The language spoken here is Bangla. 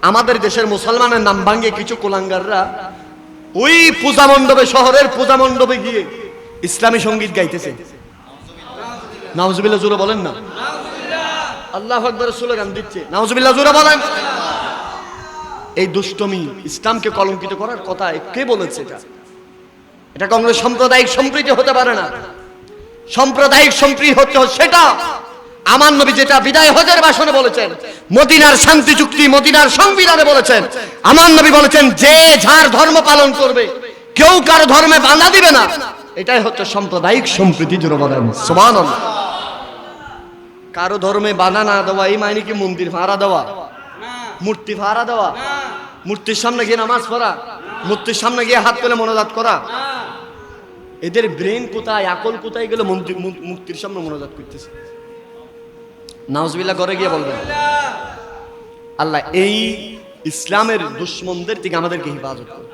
আমাদের দেশের মুসলমানের নাম ভাঙ্গে কিছু কুলাঙ্গাররা ওই পূজা মণ্ডপে, শহরের পূজা মণ্ডপে গিয়ে ইসলামী সঙ্গীত গাইতেছে। নাউজুবিল্লাহ জোরে বলেন না। আল্লাহু আকবার স্লোগান দিচ্ছে, নাউজুবিল্লাহ জোরে বলেন। এই দুষ্টমি ইসলামকে কলঙ্কিত করার কথা কে বলেছে? এটা কংগ্রেস সাম্প্রদায়িক সম্প্রীতি হতে পারে না। সাম্প্রদায়িক সম্প্রীতি হচ্ছে সেটা আমার নবী যেটা বিদায় হজের ভাষণে বলেছেন, মদিনার শান্তি চুক্তি, মদিনার সংবিধানে বলেছেন, আমার নবী বলেছেন যে যার ধর্ম পালন করবে, কেউ কারো ধর্মে বাধা দিবে না। এটাই হচ্ছে সাম্প্রদায়িক সম্প্রীতি। জোরে বলেন সুবহানাল্লাহ। কারো ধর্মে বাধা না দেওয়া এই মানে কি মন্দির ভাড়া দেওয়া, মূর্তি ভাড়া দেওয়া, মূর্তির সামনে গিয়ে নামাজ পড়া, মূর্তির সামনে গিয়ে হাত তুলে মোনাজাত করা? এদের ব্রেন কোথায়, আকল কোথায় গেলে মূর্তির সামনে মোনাজাত করতেছে? নাউজুবিল্লাহ ঘরে গিয়ে বলবেন। আল্লাহ এই ইসলামের দুশমনদের থেকে আমাদেরকে হেফাজত করুন।